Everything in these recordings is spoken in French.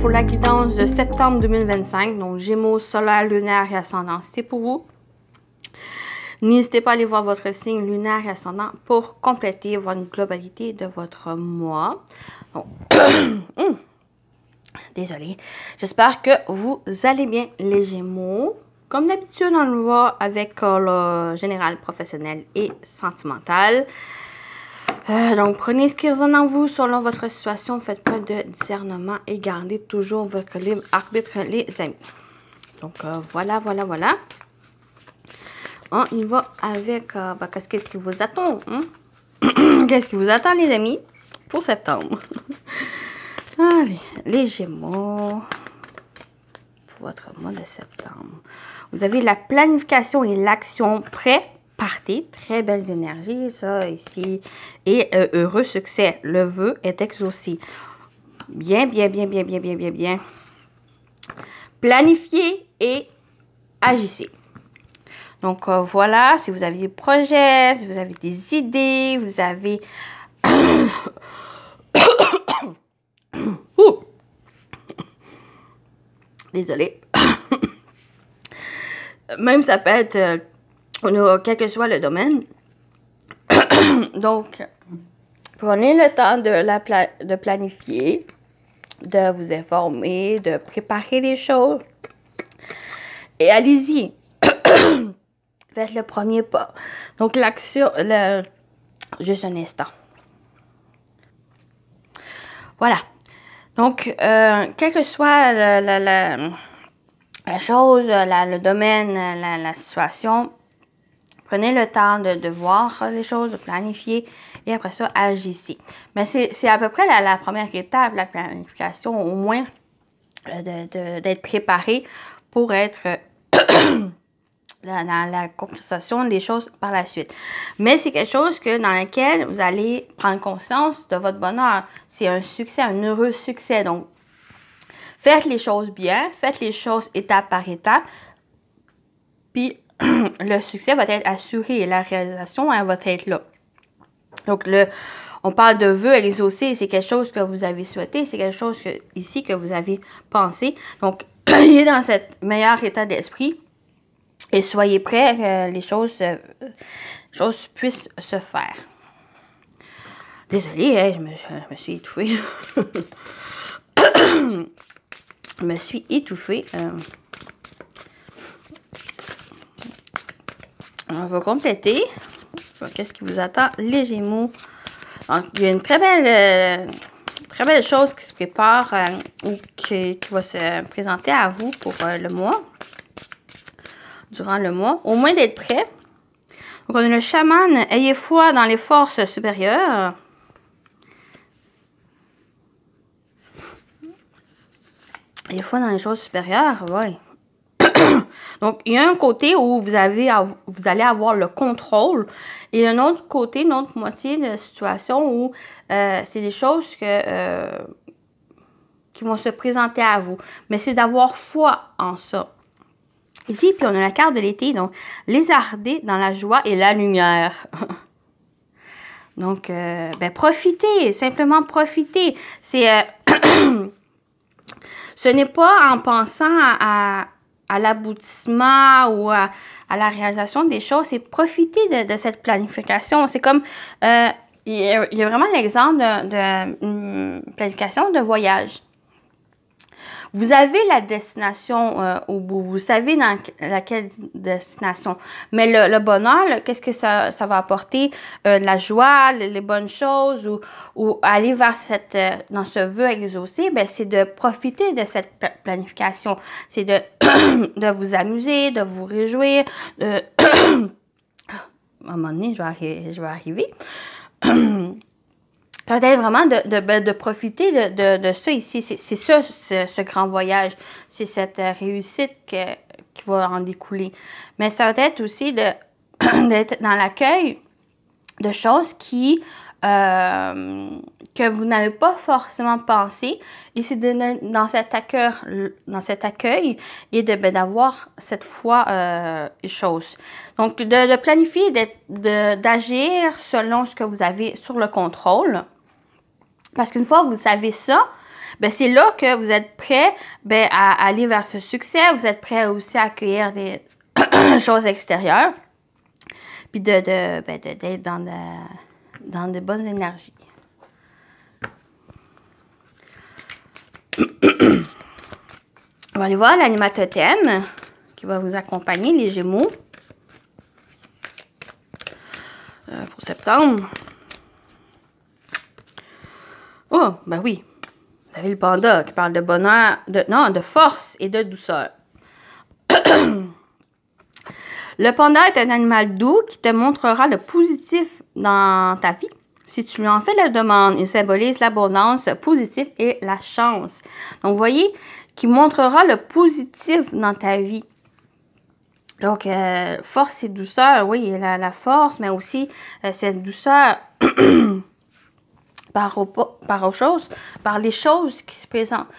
pour la guidance de septembre 2025. Donc, Gémeaux, solaire, lunaire et ascendant, c'est pour vous. N'hésitez pas à aller voir votre signe lunaire et ascendant pour compléter votre globalité de votre mois. Donc, désolée. J'espère que vous allez bien, les Gémeaux. Comme d'habitude, on le voit avec le général, professionnel et sentimental. Donc, prenez ce qui résonne en vous selon votre situation. Faites preuve de discernement et gardez toujours votre libre arbitre, les amis. Donc, voilà. On y va avec qu'est-ce qui vous attend. Hein? Qu'est-ce qui vous attend, les amis, pour septembre? Allez, les Gémeaux, pour votre mois de septembre. Vous avez la planification et l'action. Prêt, partez. Très belles énergies, ça, ici. Et heureux succès. Le vœu est exaucé. Bien. Planifiez et agissez. Donc, voilà, si vous avez des projets, si vous avez des idées, vous avez... Désolée. Même ça peut être, quel que soit le domaine. Donc, prenez le temps de planifier, de vous informer, de préparer les choses. Et allez-y. Faites le premier pas. Donc, l'action, juste un instant. Voilà. Donc, quelle que soit la chose, le domaine, la situation, prenez le temps de voir les choses, de planifier et après ça, agissez. Mais c'est à peu près la première étape, la planification, au moins d'être préparé pour être... dans la concrétisation des choses par la suite. Mais c'est quelque chose dans lequel vous allez prendre conscience de votre bonheur. C'est un succès, un heureux succès. Donc, faites les choses bien, faites les choses étape par étape, puis le succès va être assuré et la réalisation, elle va être là. Donc, on parle de vœux exaucés, c'est quelque chose que vous avez souhaité, c'est quelque chose ici que vous avez pensé. Donc, ayez dans cet meilleur état d'esprit. Et soyez prêts que les choses puissent se faire. Désolée, je me suis étouffée. Je me suis étouffée. On va compléter. Qu'est-ce qui vous attend, les Gémeaux? Donc, il y a une très belle chose qui se prépare ou qui va se présenter à vous pour le mois. Durant le mois, au moins d'être prêt. Donc, on a le chaman. Ayez foi dans les forces supérieures. Ayez foi dans les choses supérieures, oui. Donc, il y a un côté où vous allez avoir le contrôle et un autre côté, une autre moitié de la situation où c'est des choses qui vont se présenter à vous. Mais c'est d'avoir foi en ça. Ici, puis on a la carte de l'été, donc lézarder dans la joie et la lumière. Donc, profitez, simplement profitez. C'est, ce n'est pas en pensant à l'aboutissement ou à la réalisation des choses, c'est profiter de cette planification. C'est comme, il y a vraiment l'exemple d'une planification de voyage. Vous avez la destination au bout, vous savez dans laquelle destination. Mais le bonheur, qu'est-ce que ça va apporter? La joie, les bonnes choses ou aller vers dans ce vœu exaucé, c'est de profiter de cette planification. C'est de vous amuser, de vous réjouir. À un moment donné, je vais arriver. Peut-être vraiment de profiter de ça ici. C'est ça, ce grand voyage. C'est cette réussite qui va en découler. Mais ça va être aussi d'être dans l'accueil de choses que vous n'avez pas forcément pensé. Et c'est dans cet accueil et d'avoir cette foi chose. Donc, de planifier, d'agir selon ce que vous avez sur le contrôle. Parce qu'une fois que vous savez ça, ben c'est là que vous êtes prêt ben, à aller vers ce succès. Vous êtes prêt aussi à accueillir des choses extérieures. Puis d'être dans de bonnes énergies. On va aller voir l'animal totem qui va vous accompagner, les Gémeaux, pour septembre. Oh, ben oui. Vous avez le panda qui parle de bonheur, de force et de douceur. Le panda est un animal doux qui te montrera le positif dans ta vie. Si tu lui en fais la demande, il symbolise l'abondance positive et la chance. Donc, vous voyez, qui montrera le positif dans ta vie. Donc, force et douceur, oui, la force, mais aussi cette douceur par les choses qui se présentent.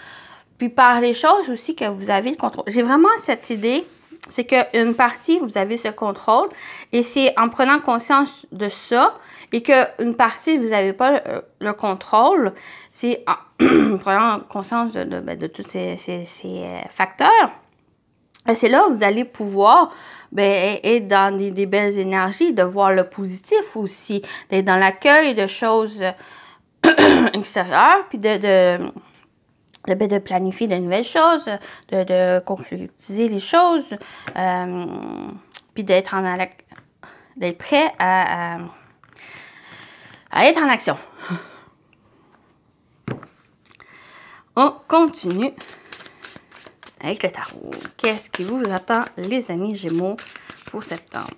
Puis par les choses aussi que vous avez le contrôle. J'ai vraiment cette idée, c'est qu'une partie, vous avez ce contrôle, et c'est en prenant conscience de ça, et qu'une partie, vous n'avez pas le contrôle, c'est en prenant conscience de tous ces facteurs. C'est là où vous allez pouvoir être dans des belles énergies, de voir le positif aussi, d'être dans l'accueil de choses extérieures, puis de planifier de nouvelles choses, de concrétiser les choses, puis d'être prêt à être en action. On continue avec le tarot. Qu'est-ce qui vous attend, les amis Gémeaux, pour septembre?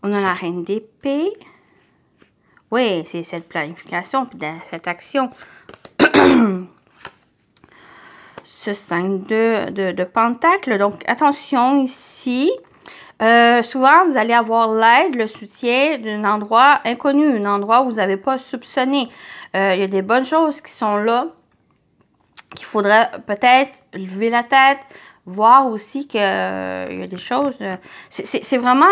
On a la reine d'épée. Oui, c'est cette planification, puis cette action. Ce 5 de pentacle. Donc, attention ici. Souvent, vous allez avoir l'aide, le soutien d'un endroit inconnu, un endroit où vous n'avez pas soupçonné. Il y a des bonnes choses qui sont là, qu'il faudrait peut-être lever la tête, voir aussi qu'il y a des choses... c'est vraiment...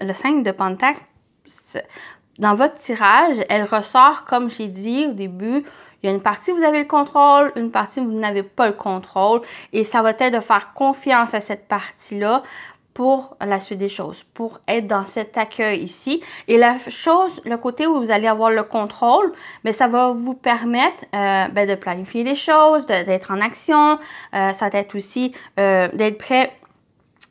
Le 5 de pentacle, dans votre tirage, elle ressort, comme j'ai dit au début, il y a une partie où vous avez le contrôle, une partie où vous n'avez pas le contrôle, et ça va être de faire confiance à cette partie-là pour la suite des choses, pour être dans cet accueil ici. Et la chose, le côté où vous allez avoir le contrôle, mais ça va vous permettre de planifier les choses, d'être en action, ça va être aussi d'être prêt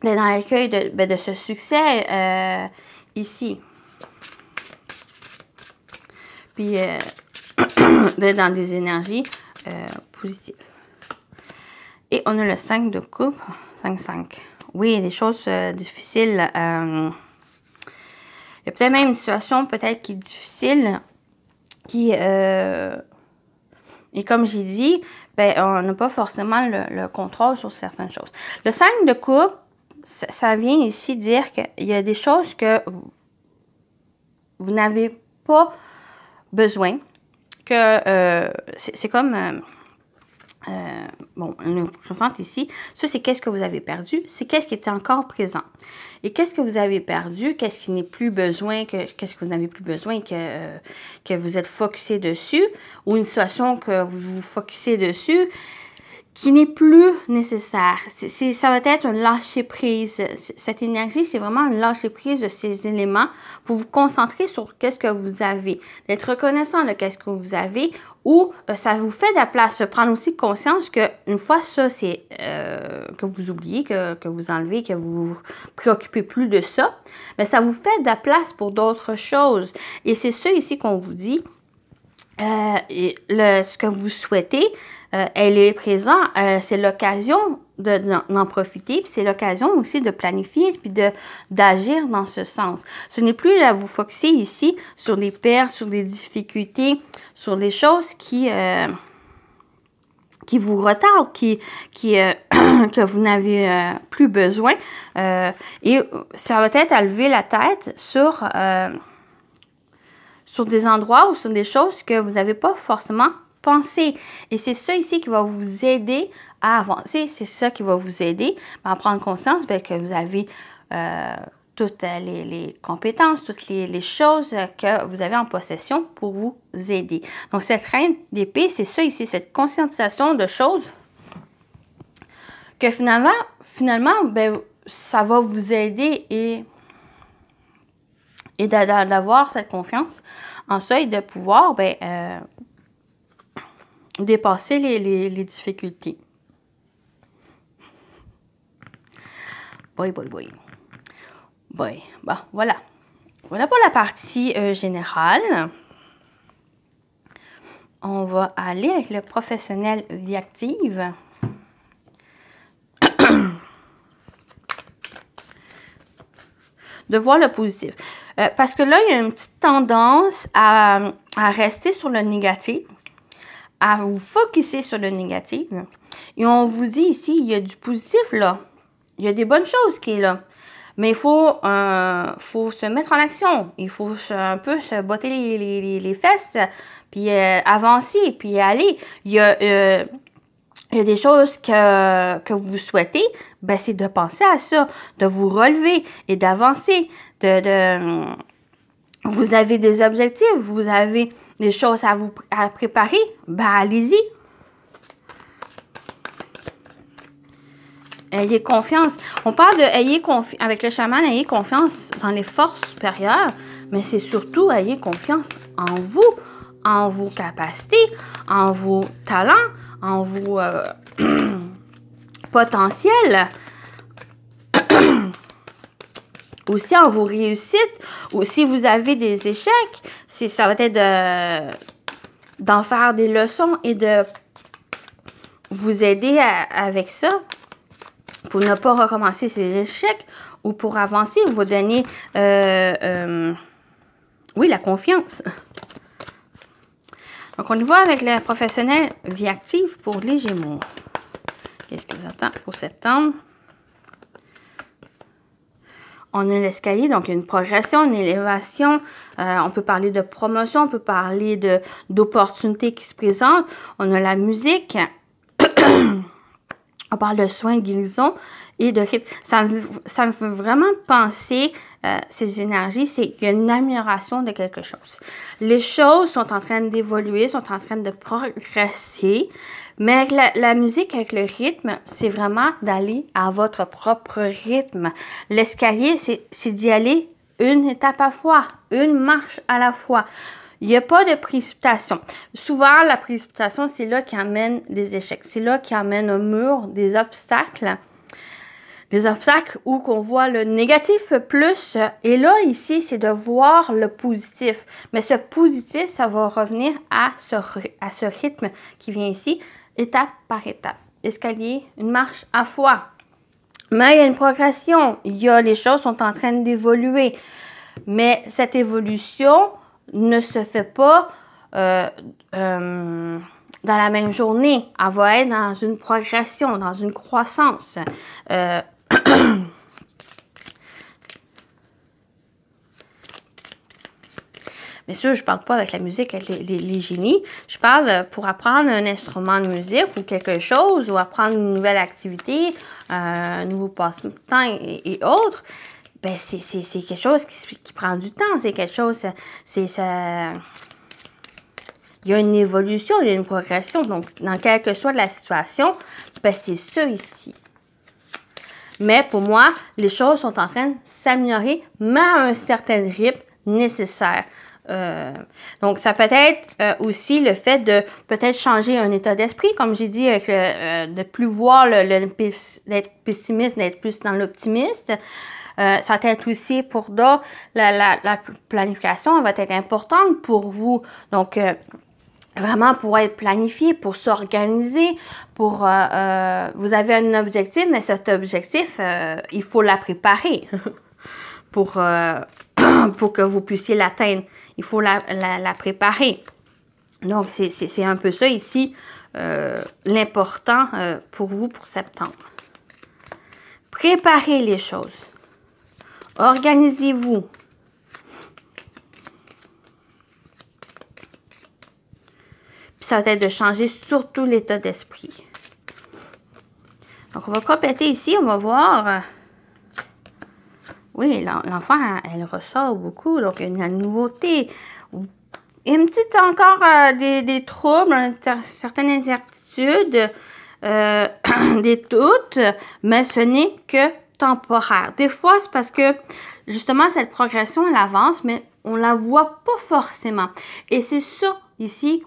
dans l'accueil de ce succès ici. Puis, d'être dans des énergies positives. Et on a le 5 de coupe, 5-5. Oui, des choses difficiles. Il y a peut-être même une situation peut-être qui est difficile, et comme j'ai dit, on n'a pas forcément le contrôle sur certaines choses. Le 5 de coupe, ça vient ici dire qu'il y a des choses que vous n'avez pas besoin, que c'est comme... bon, on nous présente ici, ça c'est qu'est-ce que vous avez perdu, c'est qu'est-ce qui était encore présent. Et qu'est-ce que vous avez perdu, qu'est-ce qui n'est plus besoin, qu'est-ce que vous n'avez plus besoin, que vous êtes focusé dessus, ou une situation que vous vous focussez dessus, qui n'est plus nécessaire. Ça va être un lâcher-prise. Cette énergie, c'est vraiment un lâcher-prise de ces éléments pour vous concentrer sur qu'est-ce que vous avez, d'être reconnaissant de qu'est-ce que vous avez, ou ça vous fait de la place, de prendre aussi conscience qu'une fois ça, c'est que vous oubliez, que vous enlevez, que vous vous préoccupez plus de ça, mais ça vous fait de la place pour d'autres choses. Et c'est ça ici qu'on vous dit, ce que vous souhaitez, elle est présente, c'est l'occasion d'en profiter, puis c'est l'occasion aussi de planifier, puis d'agir dans ce sens. Ce n'est plus à vous focuser ici sur les pertes, sur les difficultés, sur les choses qui vous retardent, que vous n'avez plus besoin. Et ça va être à lever la tête sur des endroits ou sur des choses que vous n'avez pas forcément pensé. Et c'est ça ici qui va vous aider à avancer. C'est ça qui va vous aider à prendre conscience que vous avez toutes les compétences, toutes les choses que vous avez en possession pour vous aider. Donc, cette reine d'épée, c'est ça ici, cette conscientisation de choses que finalement ben, ça va vous aider et d'avoir cette confiance en ça et de pouvoir ben, dépasser les difficultés. Boy. Bon, voilà. Voilà pour la partie générale. On va aller avec le professionnel vie active. De voir le positif. Parce que là, il y a une petite tendance à rester sur le négatif, à vous focusser sur le négatif. Et on vous dit ici, il y a du positif là. Il y a des bonnes choses qui est là. Mais il faut se mettre en action. Il faut un peu se botter les fesses, puis avancer, puis aller. Il y a des choses que vous souhaitez, ben c'est de penser à ça, de vous relever et d'avancer. Vous avez des objectifs, vous avez des choses à préparer, ben allez-y. Ayez confiance. On parle de avec le chaman, ayez confiance dans les forces supérieures, mais c'est surtout ayez confiance en vos capacités, en vos talents, en vos potentiels, aussi en vos réussites, ou si vous avez des échecs, ça va être d'en faire des leçons et de vous aider avec ça. Pour ne pas recommencer ces échecs ou pour avancer, vous donner, oui, la confiance. Donc, on y va avec le professionnel vie active pour les Gémeaux. Qu'est-ce que vous attendez pour septembre? On a l'escalier, donc une progression, une élévation. On peut parler de promotion, on peut parler d'opportunités qui se présentent. On a la musique. On parle de soins, guérison et de rythme. Ça me fait vraiment penser, ces énergies, c'est qu'il y a une amélioration de quelque chose. Les choses sont en train d'évoluer, sont en train de progresser, mais avec la musique, avec le rythme, c'est vraiment d'aller à votre propre rythme. L'escalier, c'est d'y aller une étape à la fois, une marche à la fois. Il n'y a pas de précipitation. Souvent, la précipitation, c'est là qui amène des échecs. C'est là qui amène un mur, des obstacles. Des obstacles où qu'on voit le négatif plus. Et là, ici, c'est de voir le positif. Mais ce positif, ça va revenir à ce rythme qui vient ici, étape par étape. Escalier, une marche à fois. Mais il y a une progression. Les choses sont en train d'évoluer. Mais cette évolution ne se fait pas dans la même journée. Elle va être dans une progression, dans une croissance. Bien sûr, je ne parle pas avec la musique, avec les génies. Je parle pour apprendre un instrument de musique ou quelque chose, ou apprendre une nouvelle activité, un nouveau passe-temps et autres. Ben, c'est quelque chose qui prend du temps. C'est quelque chose, il y a une évolution, il y a une progression. Donc, dans quelle que soit la situation, ben, c'est ça ici. Mais pour moi, les choses sont en train de s'améliorer, mais à un certain rythme nécessaire. Donc, ça peut être aussi le fait de peut-être changer un état d'esprit, comme j'ai dit, avec de plus voir d'être pessimiste, d'être plus dans l'optimiste. Ça va être aussi pour d'autres, la planification va être importante pour vous. Donc, vraiment pour être planifié, pour s'organiser, pour vous avez un objectif, mais cet objectif, il faut la préparer pour que vous puissiez l'atteindre. Il faut la préparer. Donc, c'est un peu ça ici, l'important pour vous pour septembre. Préparez les choses. Organisez-vous. Puis ça va être de changer surtout l'état d'esprit. Donc, on va compléter ici. On va voir Oui, l'enfant, elle ressort beaucoup, donc il y a une nouveauté. Il y a une petite encore des troubles, certaines incertitudes, des doutes, mais ce n'est que temporaire. Des fois, c'est parce que, justement, cette progression, elle avance, mais on la voit pas forcément. Et c'est ça, ici,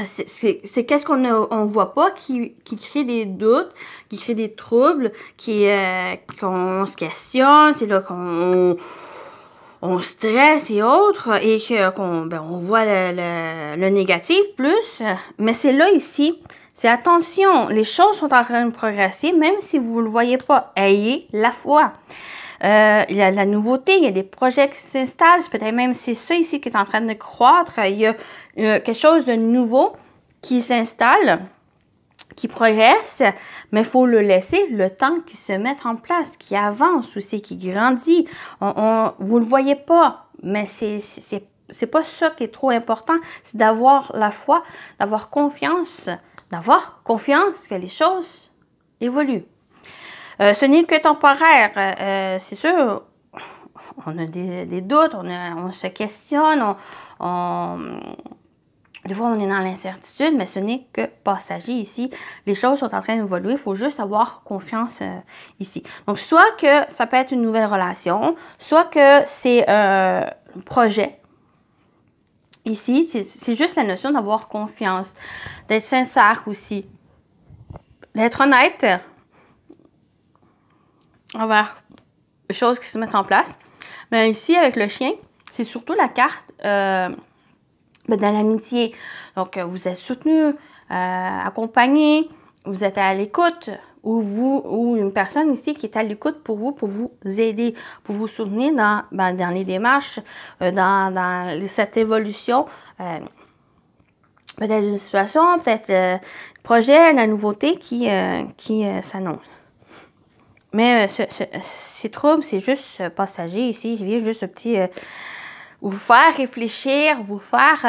c'est qu'est-ce qu'on ne voit pas qui crée des doutes, qui crée des troubles, qu'on se questionne, c'est là qu'on stresse et autres, et qu'on voit le négatif plus. Mais c'est là ici, c'est attention, les choses sont en train de progresser, même si vous ne le voyez pas. Ayez la foi. Il y a la nouveauté, il y a des projets qui s'installent, peut-être même c'est ça ici qui est en train de croître. Il y a quelque chose de nouveau qui s'installe, qui progresse, mais il faut le laisser le temps qu'il se mette en place, qui avance aussi, qui grandit. Vous ne le voyez pas, mais c'est pas ça qui est trop important, c'est d'avoir la foi, d'avoir confiance que les choses évoluent. Ce n'est que temporaire, c'est sûr. On a des doutes, on se questionne, des fois on est dans l'incertitude, mais ce n'est que passager ici. Les choses sont en train d'évoluer, il faut juste avoir confiance ici. Donc, soit que ça peut être une nouvelle relation, soit que c'est un projet. Ici, c'est juste la notion d'avoir confiance, d'être sincère aussi, d'être honnête envers les choses qui se mettent en place. Mais ici, avec le chien, c'est surtout la carte dans l'amitié. Donc, vous êtes soutenu, accompagné, vous êtes à l'écoute, ou une personne ici qui est à l'écoute pour vous aider, pour vous soutenir dans les démarches, dans cette évolution. Peut-être une situation, peut-être le projet, la nouveauté qui s'annonce. Mais ces troubles, c'est juste passager ici. Il vient juste un petit... vous faire réfléchir, vous faire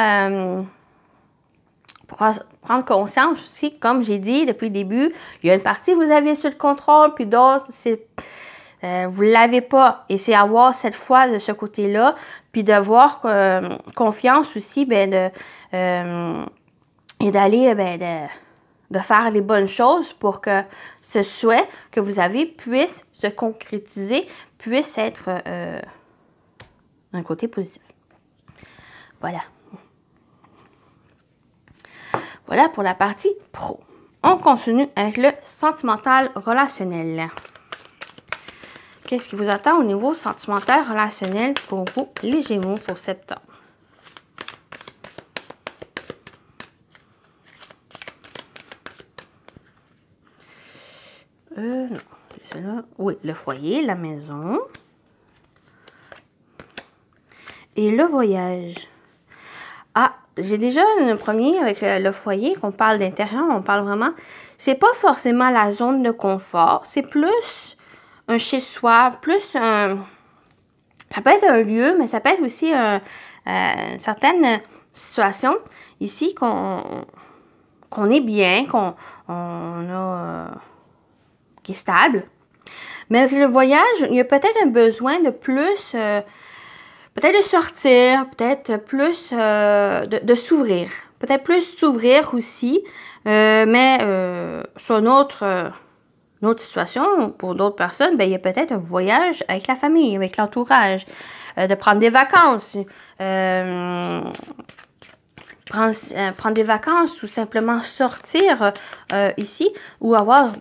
prendre conscience aussi, comme j'ai dit depuis le début, il y a une partie vous avez sur le contrôle, puis d'autres, vous ne l'avez pas. Et c'est avoir cette foi de ce côté-là, puis d'avoir confiance aussi, et d'aller... de faire les bonnes choses pour que ce souhait que vous avez puisse se concrétiser, puisse être d'un côté positif. Voilà. Voilà pour la partie pro. On continue avec le sentimental relationnel. Qu'est-ce qui vous attend au niveau sentimental relationnel pour vous, les Gémeaux, pour septembre? Non, c'est cela. Oui, le foyer, la maison. Et le voyage. Ah, j'ai déjà le premier avec le foyer, qu'on parle d'intérieur, on parle vraiment... C'est pas forcément la zone de confort, c'est plus un chez-soi, plus un... Ça peut être un lieu, mais ça peut être aussi une certaine situation ici qu'on est bien, qu'on a... qui est stable. Mais avec le voyage, il y a peut-être un besoin de plus, peut-être de sortir, peut-être plus de s'ouvrir. Peut-être plus s'ouvrir aussi, mais sur une autre situation, pour d'autres personnes, il y a peut-être un voyage avec la famille, avec l'entourage, de prendre des vacances, prendre des vacances ou simplement sortir ici ou avoir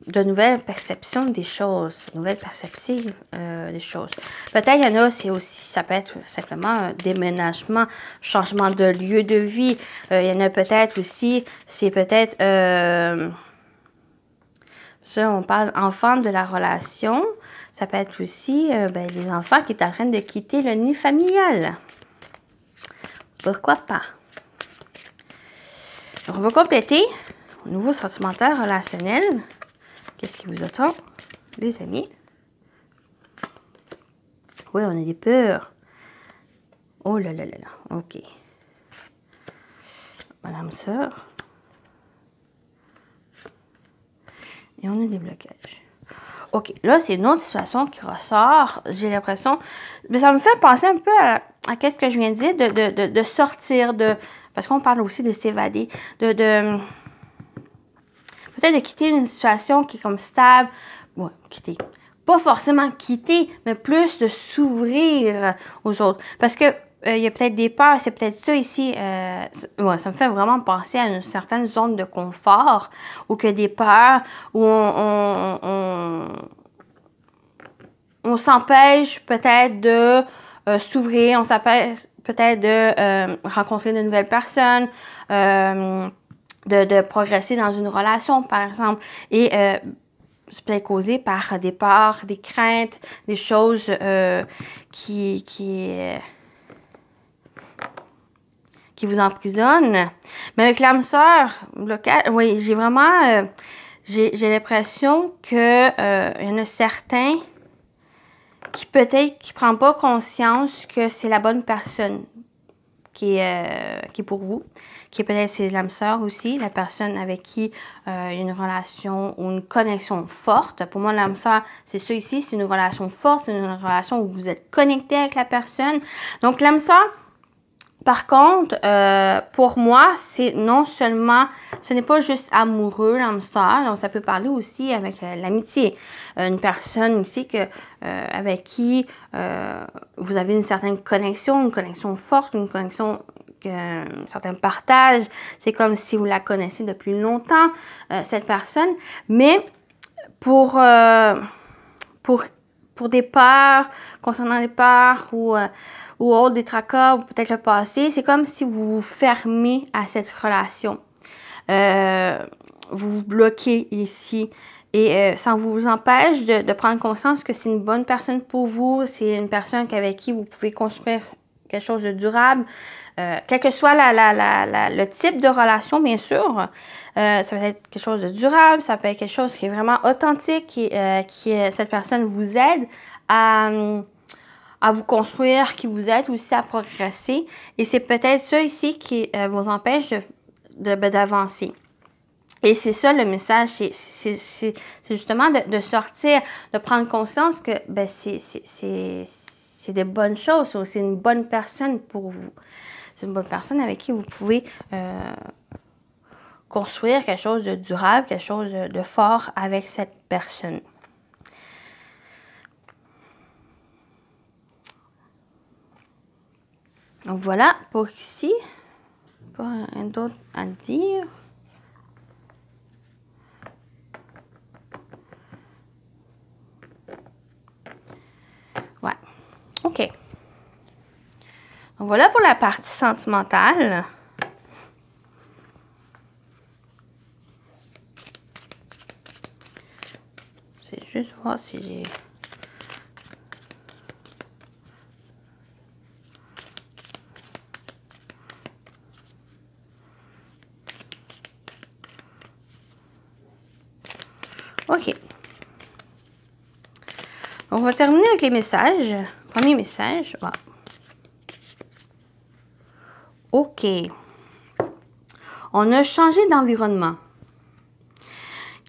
de nouvelles perceptions des choses, nouvelles perspectives des choses. Peut-être il y en a, c'est aussi, ça peut être simplement un déménagement, changement de lieu de vie. Il y en a peut-être aussi, c'est peut-être, ça on parle enfant de la relation. Ça peut être aussi les enfants qui sont en train de quitter le nid familial. Pourquoi pas? Donc, on va compléter au niveau sentimental relationnel. Qu'est-ce qui vous attend, les amis? Oui, on a des peurs. Oh là là là là. OK. Madame sœur. Et on a des blocages. OK, là, c'est une autre situation qui ressort. J'ai l'impression... Mais ça me fait penser un peu à ce que je viens de dire, de sortir, parce qu'on parle aussi de s'évader, peut-être de quitter une situation qui est comme stable. Ouais, quitter. Pas forcément quitter, mais plus de s'ouvrir aux autres. Parce que il y a peut-être des peurs, c'est peut-être ça ici. Ouais, ça me fait vraiment penser à une certaine zone de confort, ou que des peurs, où on s'empêche peut-être de s'ouvrir, on s'empêche peut-être de rencontrer de nouvelles personnes, de progresser dans une relation, par exemple. Et c'est peut-être causé par des peurs, des craintes, des choses qui vous emprisonnent. Mais avec l'âme sœur locale, oui, j'ai vraiment... j'ai l'impression que il y en a certains qui peut-être qui ne prend pas conscience que c'est la bonne personne qui est pour vous, qui est peut-être c'est l'âme sœur aussi, la personne avec qui il y a une relation ou une connexion forte. Pour moi, l'âme sœur, c'est ça ici, c'est une relation forte, c'est une relation où vous êtes connecté avec la personne. Donc, l'âme sœur, par contre, pour moi, c'est non seulement, ce n'est pas juste amoureux, l'âme sœur, donc ça peut parler aussi avec l'amitié. Une personne ici avec qui vous avez une certaine connexion forte, une connexion, un certain partage. C'est comme si vous la connaissez depuis longtemps, cette personne. Mais pour des peurs, concernant les peurs ou autres, des tracas, ou peut-être le passé, c'est comme si vous vous fermez à cette relation. Vous vous bloquez ici. Et ça vous empêche de prendre conscience que c'est une bonne personne pour vous, c'est une personne avec qui vous pouvez construire quelque chose de durable. Quel que soit le type de relation, bien sûr, ça peut être quelque chose de durable, ça peut être quelque chose qui est vraiment authentique, cette personne vous aide à vous construire, qui vous aide aussi à progresser. Et c'est peut-être ça ici qui vous empêche d'avancer. Et c'est ça le message, c'est justement de sortir, de prendre conscience que ben, c'est des bonnes choses, c'est une bonne personne pour vous. C'est une bonne personne avec qui vous pouvez construire quelque chose de durable, quelque chose de fort avec cette personne. Donc voilà pour ici. Pas rien d'autre à dire. Ouais. OK. Donc voilà pour la partie sentimentale. C'est juste voir si j'ai... OK. On va terminer avec les messages. Premier message. Wow. OK. On a changé d'environnement.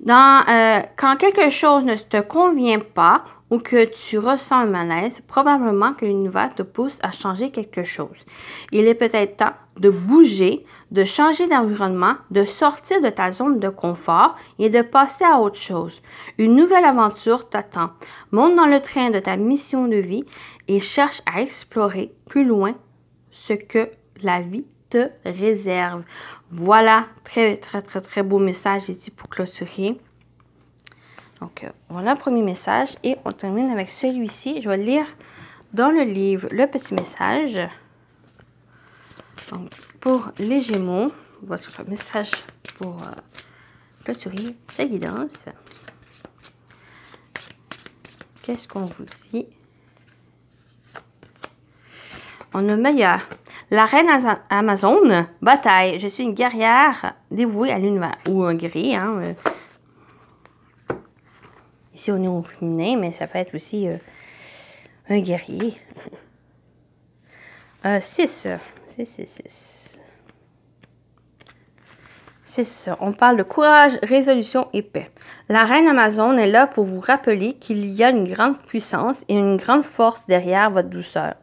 Quand quelque chose ne te convient pas ou que tu ressens un malaise, probablement que l'univers te pousse à changer quelque chose. Il est peut-être temps de bouger, de changer d'environnement, de sortir de ta zone de confort et de passer à autre chose. Une nouvelle aventure t'attend. Monte dans le train de ta mission de vie et cherche à explorer plus loin ce que la vie te réserve. Voilà, très, très, très, très beau message ici pour clôturer. Donc, voilà le premier message et on termine avec celui-ci. Je vais lire dans le livre le petit message. Donc, pour les Gémeaux, votre message pour clôturer la guidance. Qu'est-ce qu'on vous dit? On a meilleur. La reine Amazone, bataille. Je suis une guerrière dévouée à l'univers. Ou un guerrier, hein. Ici, on est au féminin, mais ça peut être aussi un guerrier. 6. 6. C'est ça, on parle de courage, résolution et paix. La reine Amazone est là pour vous rappeler qu'il y a une grande puissance et une grande force derrière votre douceur.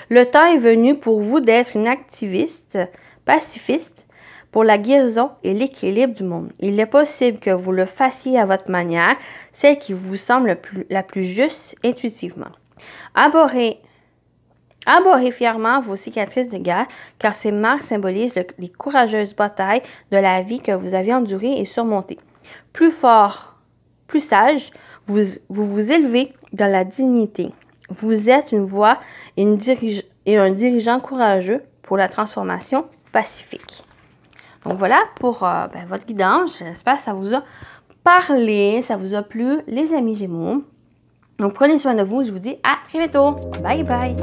Le temps est venu pour vous d'être une activiste, pacifiste, pour la guérison et l'équilibre du monde. Il est possible que vous le fassiez à votre manière, celle qui vous semble la plus juste intuitivement. Abhorrez fièrement vos cicatrices de guerre, car ces marques symbolisent les courageuses batailles de la vie que vous avez endurées et surmontées. Plus fort, plus sage, vous élevez dans la dignité. Vous êtes une voix et un dirigeant courageux pour la transformation pacifique. Donc voilà pour votre guidance. J'espère que ça vous a parlé, ça vous a plu, les amis Gémeaux. Donc prenez soin de vous. Je vous dis à très bientôt. Bye bye.